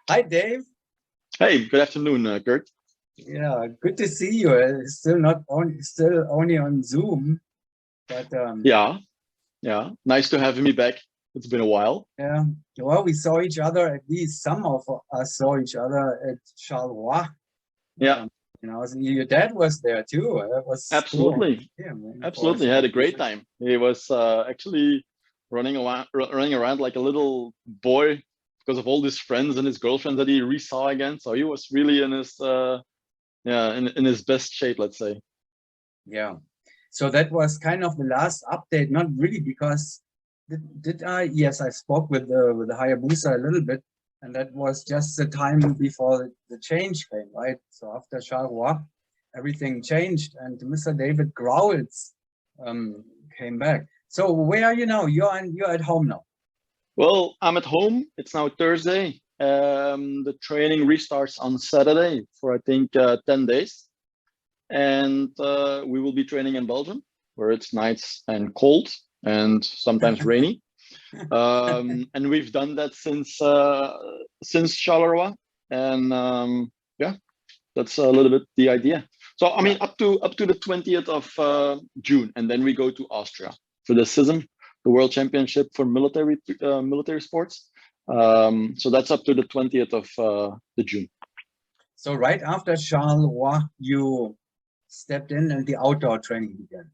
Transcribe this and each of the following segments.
Hi, Dave. Hey, good afternoon, Kurt. Yeah, good to see you. Still not on, still only on Zoom, but Yeah, yeah. Nice to have me back. It's been a while. yeah. Well, we saw each other. At least some of us saw each other at Charleroi. Yeah, Um, so your dad was there too. That was cool. absolutely. Yeah, man, for Absolutely. Had some a great reason. time. He was actually running around like a little boy because of all his friends and his girlfriend that he re-saw again. So he was really in his in his best shape, let's say. Yeah. So that was kind of the last update. Not really, because did I? Yes, I spoke with the Hayabusa a little bit, and that was just the time before the change came, right? So after Charleroi, everything changed, and Mr. David Grauwels um, came back. So where are you now? You're at home now. Well, I'm at home. It's now Thursday. The training restarts on Saturday for I think 10 days. And we will be training in Belgium, where it's nice and cold and sometimes rainy. And we've done that since Charleroi, and yeah, that's a little bit the idea. So I Yeah. mean, up to the 20th of June, and then we go to Austria for the CISM, the World Championship for military sports. So that's up to the 20th of the June. So right after Charleroi, you stepped in and the outdoor training began.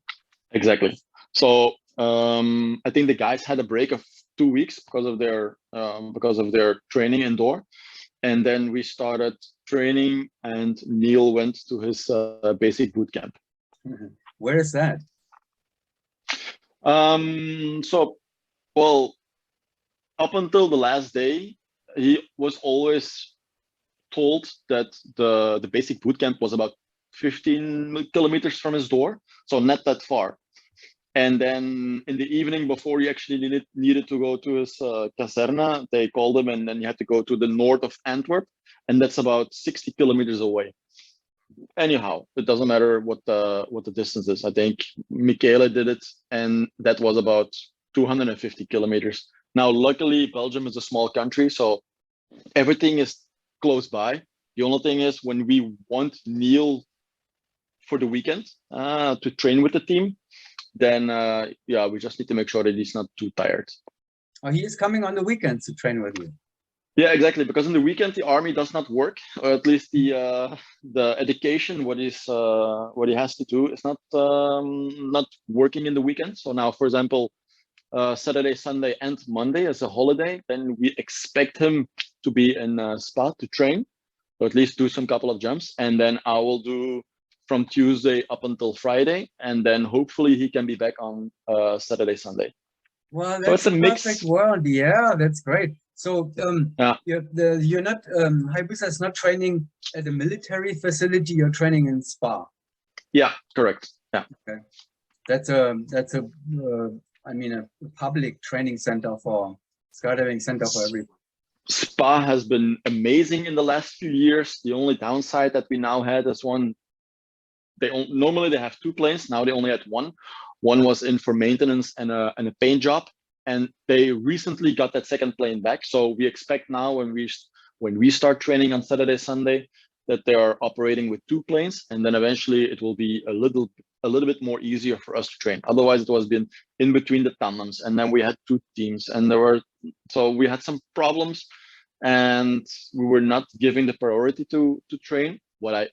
Exactly. So I think the guys had a break of 2 weeks because of their training indoor, and then we started training, and Neil went to his basic boot camp. Where is that? So well, up until the last day, he was always told that the basic boot camp was about 15 kilometers from his door, so not that far. And then in the evening, before he actually needed to go to his caserna, they called him, and then you had to go to the north of Antwerp, and that's about 60 kilometers away. Anyhow, it doesn't matter what the distance is. I think Michele did it, and that was about 250 kilometers. Now, luckily, Belgium is a small country, so everything is close by. The only thing is when we want Neil for the weekend to train with the team, then yeah, we just need to make sure that he's not too tired. Oh, he is coming on the weekends to train with you. Yeah, exactly. Because in the weekend the army does not work, or at least the education what he has to do is not working in the weekend. So now, for example, Saturday, Sunday, and Monday as a holiday, then we expect him to be in Spa to train, or at least do some couple of jumps, and then I will do from Tuesday up until Friday, and then hopefully he can be back on Saturday, Sunday. Well, So that's it's a a perfect mix. world. Yeah, that's great. So Yeah, you're not Hayabusa is not training at a military facility. You're training in Spa. yeah, correct. Yeah. Okay, that's a I mean a public training center for skydiving center for everyone. Spa has been amazing in the last few years. The only downside that we now had is one. Normally they have two planes. Now they only had one. One was in for maintenance and a paint job, and they recently got that second plane back. So we expect now when we start training on Saturday, Sunday, that they are operating with two planes, and then eventually it will be a little bit more easier for us to train. Otherwise, it was been in between the tandems, and then we had two teams, and we had some problems, and we were not giving the priority to train. What I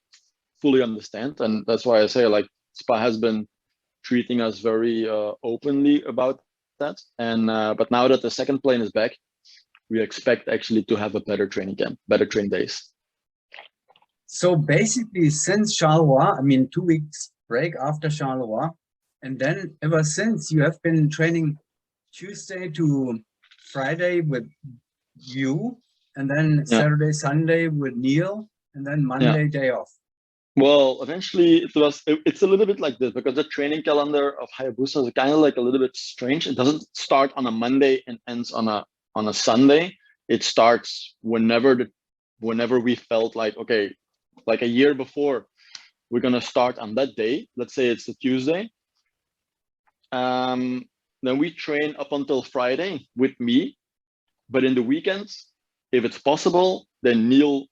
fully understand, and that's why I say like Spa has been treating us very openly about that. And but now that the second plane is back, we expect actually to have a better training camp, better train days. So basically, since Charleroi, I mean 2 weeks break after Charleroi, and then ever since you have been training Tuesday to Friday with you, and then Yeah, Saturday, Sunday with Neil, and then yeah. Monday day off. Well, eventually it's a little bit like this because the training calendar of Hayabusa is kind of like a little bit strange. It doesn't start on a Monday and ends on a Sunday. It starts whenever we felt like, okay, like a year before, we're gonna start on that day. Let's say it's a Tuesday. Then we train up until Friday with me, but in the weekends, if it's possible, then Neil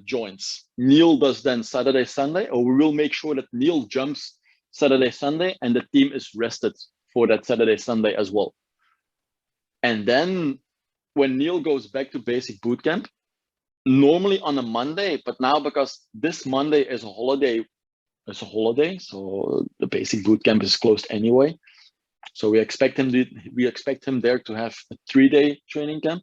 joins. Neil does then Saturday, Sunday, or we will make sure that Neil jumps Saturday, Sunday, and the team is rested for that Saturday, Sunday as well. And then when Neil goes back to basic boot camp, normally on a Monday, but now because this Monday is a holiday, so the basic boot camp is closed anyway. So we expect him there to have a 3-day training camp.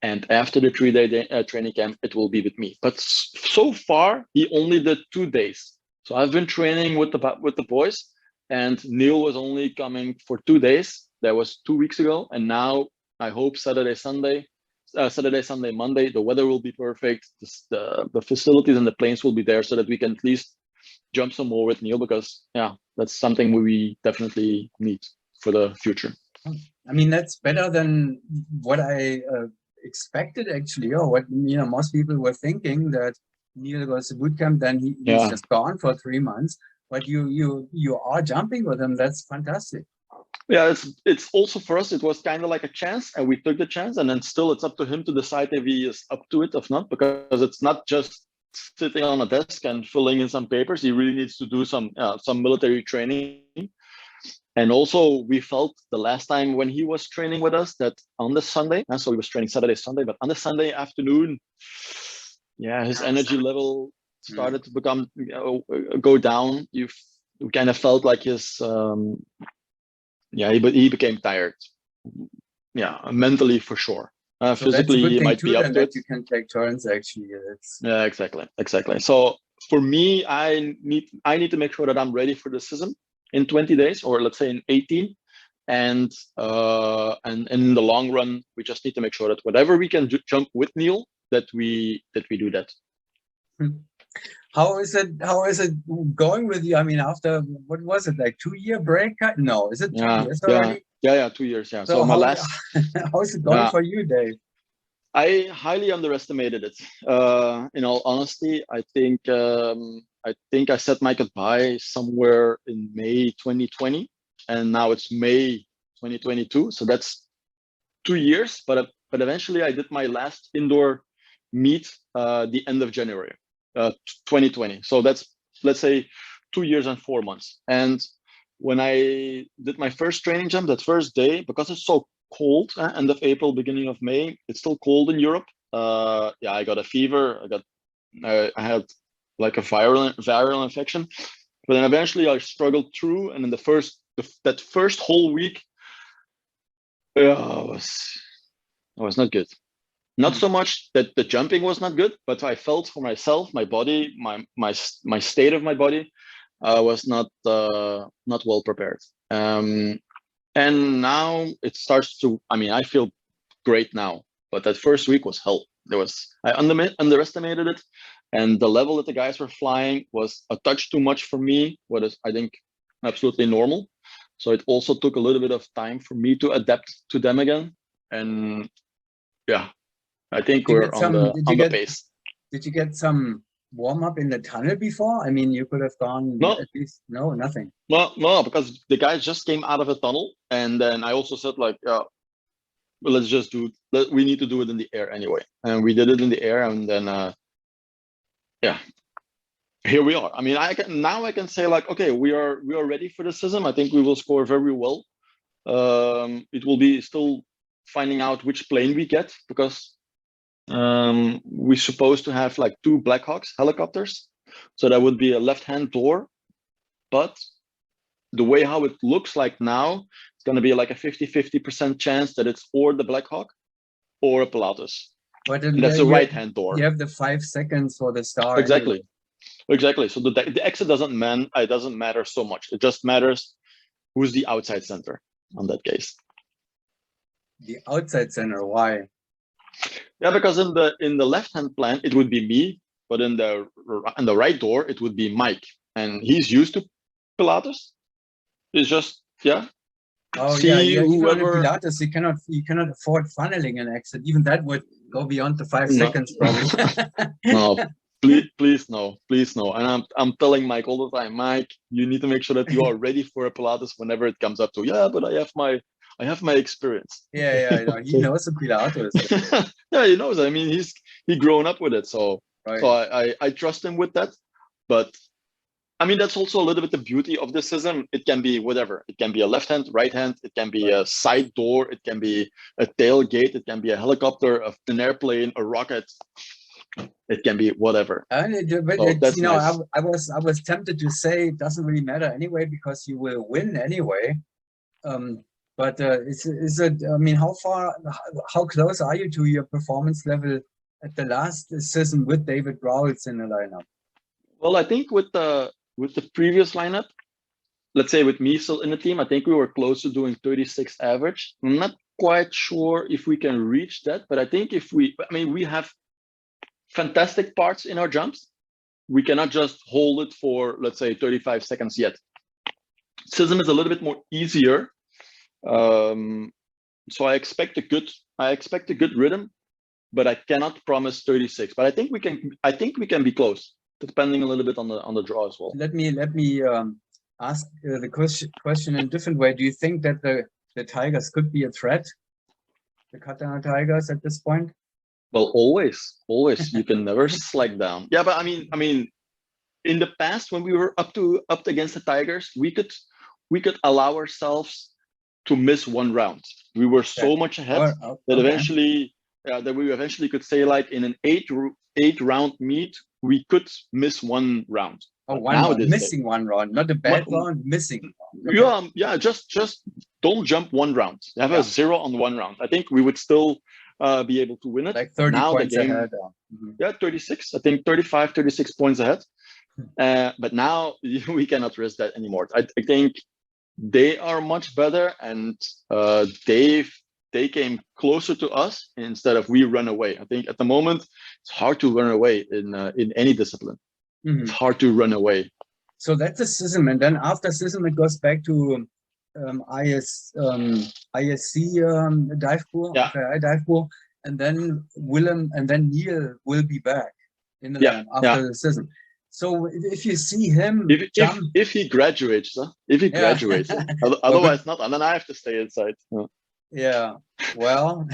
And after the 3-day training camp, it will be with me. But so far, he only did 2 days. So I've been training with the boys, and Neil was only coming for 2 days. That was 2 weeks ago. And now I hope Saturday, Sunday, Monday, the weather will be perfect. The facilities and the planes will be there so that we can at least jump some more with Neil, because yeah, that's something we definitely need for the future. I mean, that's better than what I expected, actually, or what most people were thinking, that Neil goes to boot camp, then he's just gone for 3 months. But you are jumping with him. That's fantastic. Yeah, it's also for us, it was kind of like a chance, and we took the chance, and then still it's up to him to decide if he is up to it or not, because it's not just sitting on a desk and filling in some papers. He really needs to do some military training. And also we felt the last time when he was training with us that on the Sunday, and so he was training Saturday, Sunday, but on the Sunday afternoon, yeah, his energy level started to become go down. You kind of felt like his he became tired. Yeah, mentally for sure. So physically he might be up to it. You can take turns, actually. Yeah, exactly. So for me, I need to make sure that I'm ready for the season in 20 days, or let's say in 18. And in the long run, we just need to make sure that whatever we can jump with Neil, that we do that. How is it going with you? I mean, after, what was it, like 2-year break? No, is it 2 years already? Yeah, 2 years. Yeah. So how is it going for you, Dave? I highly underestimated it. In all honesty, I think I said my goodbye somewhere in May 2020, and now it's May 2022. So that's 2 years. But eventually, I did my last indoor meet the end of January 2020. So that's, let's say, 2 years and 4 months. And when I did my first training jump, that first day, because it's so cold, end of April, beginning of May, it's still cold in Europe. I got a fever. I had like a viral infection, but then eventually I struggled through. And in that first whole week, it was not good. Not so much that the jumping was not good, but I felt for myself, my body, my state of my body was not well prepared. And now it starts to, I feel great now, but that first week was hell. I underestimated it, and the level that the guys were flying was a touch too much for me, what is, I think, absolutely normal. So it also took a little bit of time for me to adapt to them again. And yeah, I think we're on the pace. Did you get some warm up in the tunnel before? I mean, you could have gone at least. No, nothing. No, because the guys just came out of a tunnel, and then I also said, like, let's just we need to do it in the air anyway, and we did it in the air, and then here we are. I mean, I can say, like, okay, we are ready for the season. I think we will score very well. It will be still finding out which plane we get, because we're supposed to have like 2 Blackhawks helicopters, so that would be a left-hand door. But the way how it looks like now, it's going to be like a 50-50% chance that it's or the Blackhawk or a Pilatus. But that's a right-hand door. You have the 5 seconds for the star. Exactly. So the exit doesn't matter so much. It just matters who's the outside center on that case. The outside center, why? Yeah, because in the left-hand plan it would be me, but in the right door it would be Mike, and he's used to Pilatus. It's just whoever Pilatus, you cannot afford funneling an exit. Even that would go beyond the 5 seconds, probably. No, please no. And I'm telling Mike all the time, Mike, you need to make sure that you are ready for a Pilatus whenever it comes up to, but I have I have my experience. Yeah, I know. He knows the Pilates. Yeah, he knows. I mean, he grown up with it, so Right. so I trust him with that. But I mean, that's also a little bit the beauty of the system. It can be whatever. It can be a left hand, right hand. It can be a side door. It can be a tailgate. It can be a helicopter, an airplane, a rocket. It can be whatever. But So that's you know, nice. I was tempted to say it doesn't really matter anyway because you will win anyway. But is it? I mean, how close are you to your performance level at the last season with David Grauwels in the lineup? Well, I think with the previous lineup, let's say with me still in the team, I think we were close to doing 36 average. I'm not quite sure if we can reach that, but I think if we, I mean, we have fantastic parts in our jumps. We cannot just hold it for, let's say, 35 seconds yet. Sism is a little bit more easier. So I expect a good rhythm, but I cannot promise 36. But I think we can be close, depending a little bit on the draw as well. Let me ask the question in a different way. Do you think that the Tigers could be a threat, the Katana Tigers at this point? Well, always, you can never slack down. Yeah, but I mean, in the past when we were up against the Tigers, we could allow ourselves to miss one round. We were so much ahead that eventually that we eventually could say, like, in an eight round meet, we could miss one round. Oh, missing one round, not a bad round, missing. Okay. Yeah, just don't jump one round. Have a 0 on one round. I think we would still be able to win it. Like 30 now points the game, ahead. Yeah, 36. I think 35, 36 points ahead. But now we cannot risk that anymore. I think they are much better, and they came closer to us instead of we run away. I think at the moment it's hard to run away in any discipline. It's hard to run away. So that's a system, and then after system it goes back to ISC dive pool, dive pool, and then Willem and then Neil will be back in the line after the system. So if you see him if he graduates, otherwise not, and then I have to stay inside. Yeah, well,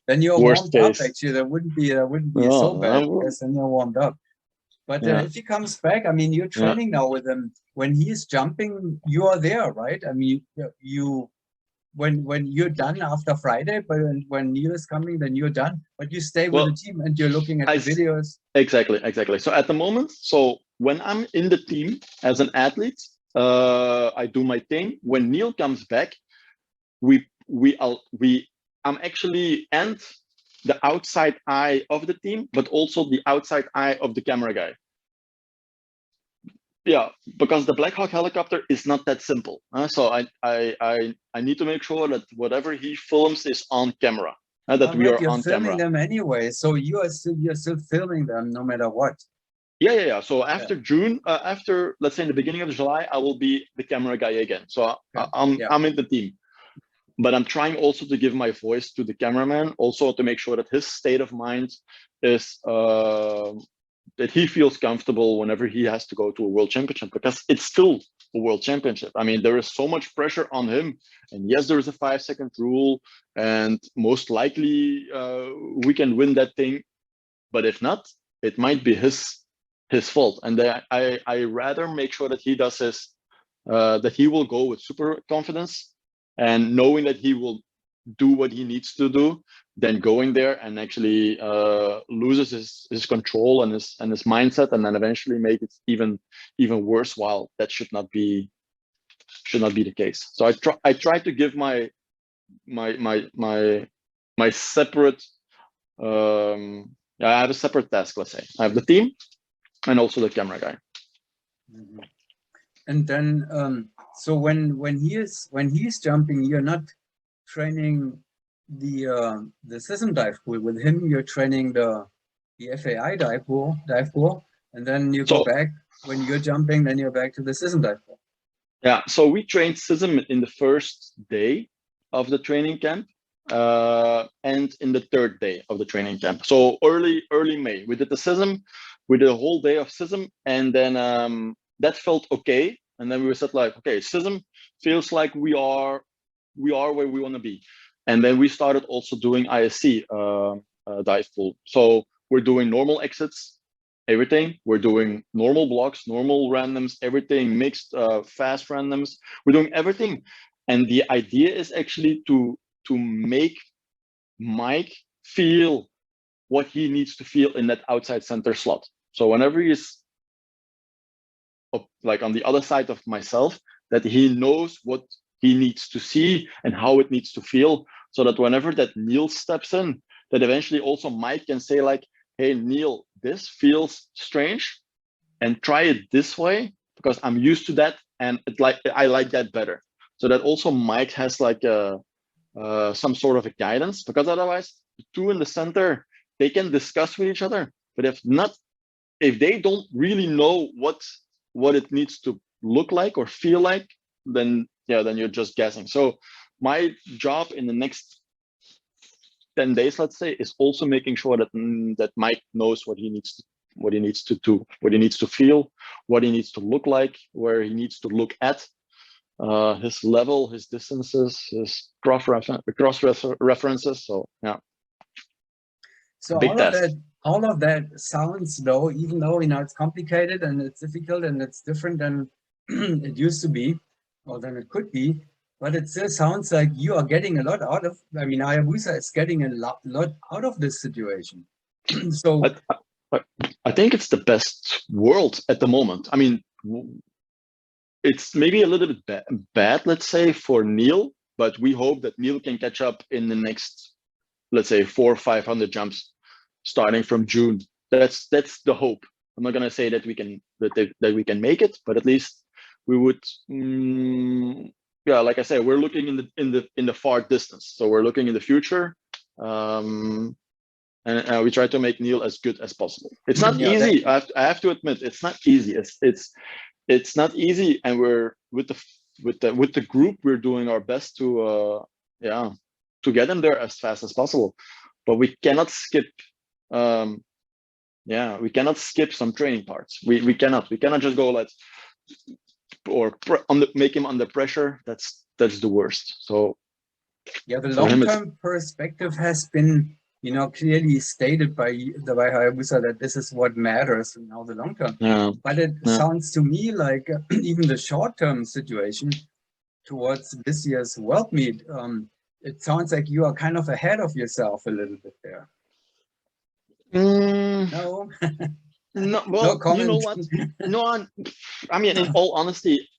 then you're warmed up. Actually, that wouldn't be so bad because then you're warmed up. But if he comes back, I mean, you're training now with him. When he's jumping, you are there, right? I mean, when you're done after Friday, but when Neil is coming, then you're done. But you stay with the team and you're looking at the videos. Exactly. So at the moment, when I'm in the team as an athlete, I do my thing. When Neil comes back, I'm actually the outside eye of the team, but also the outside eye of the camera guy. Yeah, because the Black Hawk helicopter is not that simple. So I need to make sure that whatever he films is on camera. That we are on filming camera. them anyway, so you're still filming them no matter what. Yeah. So after June, after, let's say, in the beginning of July, I will be the camera guy again. So I'm in the team. But I'm trying also to give my voice to the cameraman, also to make sure that his state of mind is that he feels comfortable whenever he has to go to a world championship, because it's still a world championship. I mean, there is so much pressure on him. And yes, there is a 5-second rule, and most likely we can win that thing. But if not, it might be his fault. And I rather make sure that he does that he will go with super confidence and knowing that he will do what he needs to do, than going there and actually loses his control and his mindset, and then eventually make it even worse. While that should not be the case. So I try to give my separate. I have a separate task. Let's say I have the team and also the camera guy. And then so when he's jumping, you're not training the system dive pool with him. You're training the FAI dive pool, and then you go back when you're jumping. Then you're back to the system dive pool. Yeah. So we trained SISM in the first day of the training camp, and in the third day of the training camp. So early May, we did the SISM. We did a whole day of SISM, and then that felt okay. And then we said, like, okay, SISM feels like we are we are where we want to be. And then we started also doing ISC dive pool. So we're doing normal exits, everything. We're doing normal blocks, normal randoms, everything, mixed fast randoms. We're doing everything. And the idea is actually to make Mike feel what he needs to feel in that outside center slot. So whenever he's like on the other side of myself, that he knows what he needs to see and how it needs to feel, so that whenever that Neil steps in, that eventually also Mike can say like, hey, Neil, this feels strange and try it this way because I'm used to that and I like that better. So that also Mike has like some sort of a guidance, because otherwise the two in the center, they can discuss with each other, but if they don't really know what it needs to look like or feel like, then you're just guessing. So my job in the next 10 days, let's say, is also making sure that Mike knows what he needs to do, what he needs to feel, what he needs to look like, where he needs to look at, his level, his distances, his cross references. So yeah. So big all of that sounds, though, even though it's complicated and it's difficult and it's different than it used to be, or than it could be, but it still sounds like you are getting a lot out of. I mean, HayaBusa is getting a lot out of this situation. So I think it's the best world at the moment. I mean, it's maybe a little bit bad, let's say, for Neil, but we hope that Neil can catch up in the next, let's say, 400 or 500 jumps starting from June. That's the hope. I'm not gonna say that we can we can make it, but at least we would. Yeah, like I said, we're looking in the far distance, so we're looking in the future, and we try to make Neil as good as possible. It's not easy. I have to admit, it's not easy. It's not easy, and we're with the group, we're doing our best to get them there as fast as possible, but we cannot skip. We cannot skip some training parts. We cannot just go make him under pressure. That's the worst. So yeah, the long-term perspective has been clearly stated by HayaBusa that this is what matters now, the long term. Yeah. But it sounds to me like even the short-term situation towards this year's World Meet, it sounds like you are kind of ahead of yourself a little bit there. No. No, well, no you know what? No, I mean, in all honesty,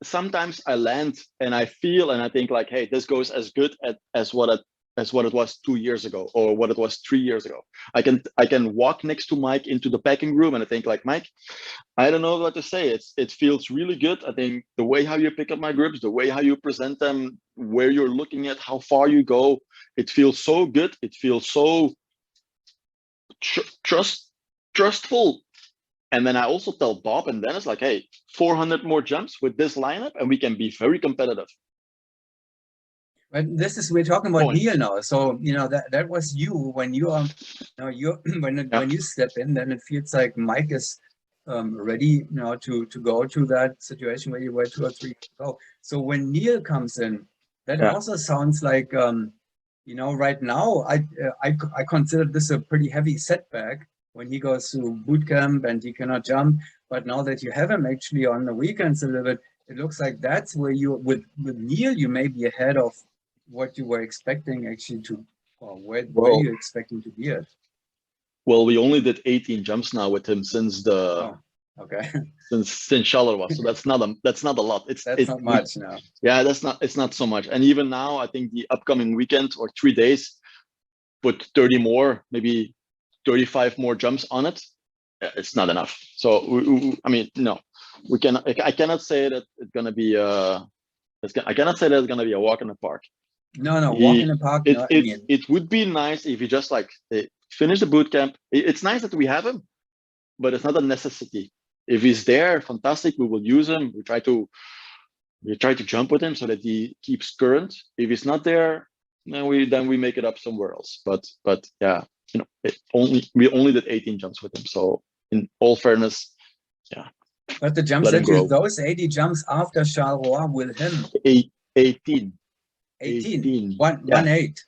sometimes I land and I feel and I think like, hey, this goes as good as what it was 2 years ago or what it was 3 years ago. I can walk next to Mike into the packing room and I think like, Mike, I don't know what to say. It feels really good. I think the way how you pick up my grips, the way how you present them, where you're looking at, how far you go, it feels so good. It feels so trustful. And then I also tell Bob and Dennis like, hey, 400 more jumps with this lineup and we can be very competitive. But we're talking about Neil now. So that was you when you are when you step in, then it feels like Mike is ready to go to that situation where you were 2 or 3 years ago. So when Neil comes in, that also sounds like right now I consider this a pretty heavy setback when he goes to boot camp and he cannot jump. But now that you have him actually on the weekends a little bit, it looks like that's where you with Neil you may be ahead of what you were expecting actually to, or where you're expecting to be at. Well, we only did 18 jumps now with him since since Charleroi, so that's not a lot. It's not much now. Yeah, it's not so much. And even now, I think the upcoming weekend or 3 days, put 30 more, maybe 35 more jumps on it. It's not enough. So I mean, no, we cannot. I cannot say that it's gonna be I cannot say that it's gonna be a walk in the park. No, walk in the park. It would be nice if you just finish the boot camp. It's nice that we have him, but it's not a necessity. If he's there, fantastic. We will use him. We try to jump with him so that he keeps current. If he's not there, then we make it up somewhere else. But yeah, we only did 18 jumps with him. So in all fairness, yeah. But the jumps those 80 jumps after Charleroi with him. 18. 18. Yeah. 1-8.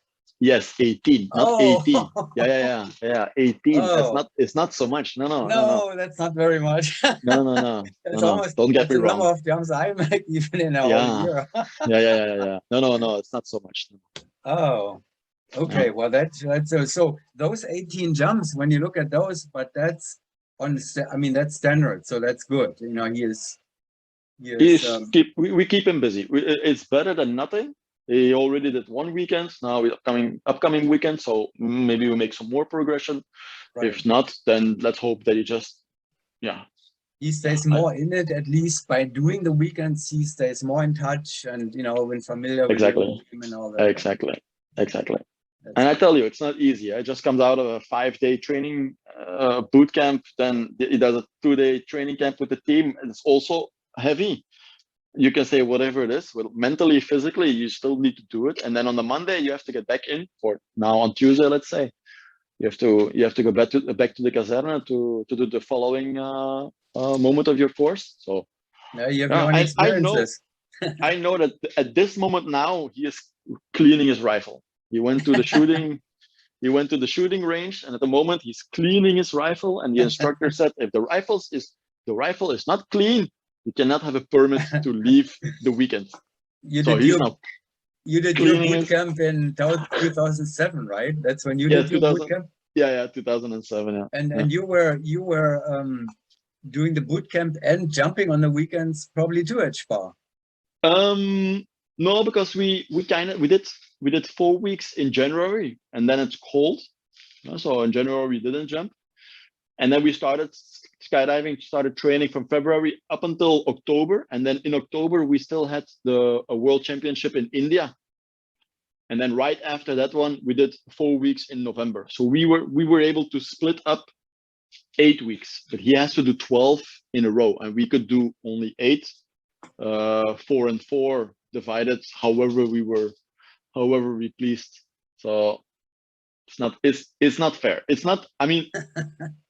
Yes, 18, not Oh. 18. Yeah. 18. Oh. It's not so much. No. No, that's not very much. No. That's almost, Don't get that's me the number wrong. of jumps I make even in a whole Yeah. year. Yeah. No, it's not so much. Oh, Yeah. okay. Well, that's so those 18 jumps, when you look at those, but that's I mean, that's standard, so that's good. You know, he is We keep him busy. It's better than nothing. He already did one weekend. Now with upcoming weekend, so maybe we make some more progression. right. If not, then let's hope that he just He stays more in it, at least by doing the weekends. He stays more in touch, and you know, when familiar with the team and all that. Exactly. That's And I tell you, it's not easy. It just comes out of a 5-day training boot camp. Then he does a 2-day training camp with the team. It's also heavy. You can say whatever it is, but mentally, physically, you still need to do it. And then on the Monday, you have to get back in. For now, on Tuesday, let's say, you have to go back to the Kaserne to do the following moment of your course. So yeah, you have your own experiences. I know that at this moment now he is cleaning his rifle. He went to the shooting. He went to the shooting range, and at the moment he's cleaning his rifle. And the instructor said, if the rifle is not clean, you cannot have a permit to leave the weekend. You So did he's now you did your boot camp in 2007, right? That's when you did your boot camp. Yeah, 2007. Yeah. And you were doing the boot camp and jumping on the weekends probably too at Spa. No, because we did 4 weeks in January, and then it's cold. So in January we didn't jump, and then we started skydiving, started training from February up until October, and then in October we still had a world championship in India, and then right after that one we did 4 weeks in November. So we were able to split up 8 weeks, but he has to do 12 in a row, and we could do only 8, 4 and 4 divided however we pleased. So it's not fair. It's not. I mean,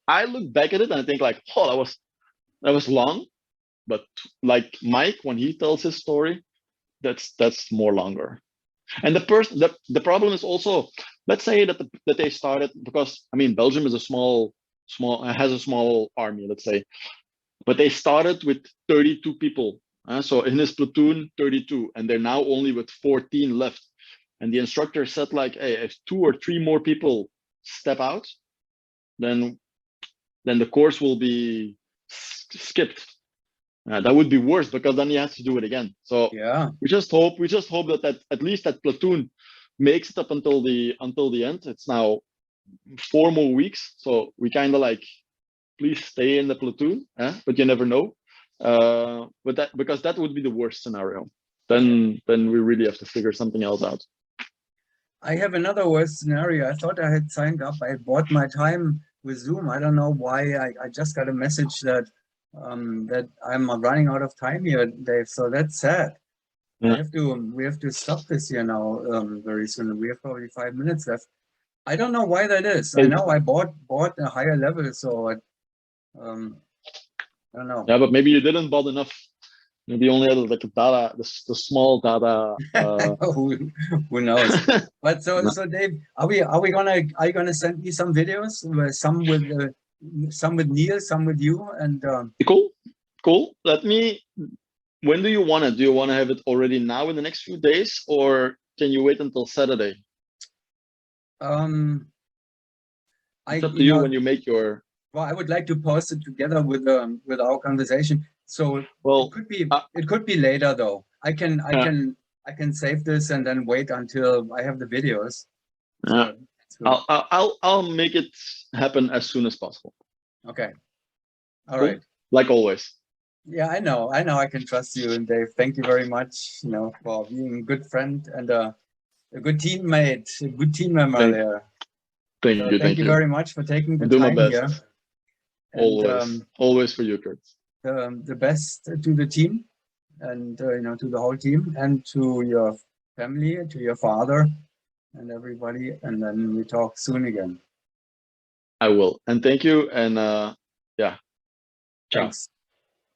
I look back at it and I think like, oh, that was long, but like Mike, when he tells his story, that's more longer. And the problem is also, let's say that they started, because I mean Belgium is a has a small army, let's say, but they started with 32 people. So in his platoon, 32, and they're now only with 14 left. And the instructor said like, hey, if 2 or 3 more people step out, then the course will be skipped. That would be worse, because then he has to do it again. So yeah, we just hope that at least that platoon makes it up until the end. It's now 4 more weeks, so we kind of like, please stay in the platoon, but you never know. But because that would be the worst scenario. Then we really have to figure something else out. I have another worst scenario. I thought I had signed up. I bought my time with Zoom. I don't know why. I just got a message that that I'm running out of time here, Dave. So that's sad. Yeah. We have to stop this here now very soon. We have probably 5 minutes left. I don't know why that is. I know I bought a higher level, so I don't know. Yeah, but maybe you didn't bought enough. Maybe only had like a data, the small data. Who knows? But so Dave, are you gonna send me some videos? Some with Neil, some with you, and Cool. When do you want it? Do you want to have it already now in the next few days, or can you wait until Saturday? It's up to you when you make your. Well, I would like to post it together with our conversation. So well, it could be later though. I can save this and then wait until I have the videos. So I'll make it happen as soon as possible. Okay. All right. Like always. Yeah, I know. I can trust you, and Dave. Thank you very much. For being a good friend and a good teammate, a good team member there. Thank you very much for taking the time here. And, always for you, Kurt. The best to the team, and to the whole team, and to your family, to your father, and everybody. And then we talk soon again. I will. And thank you. And yeah. Thanks.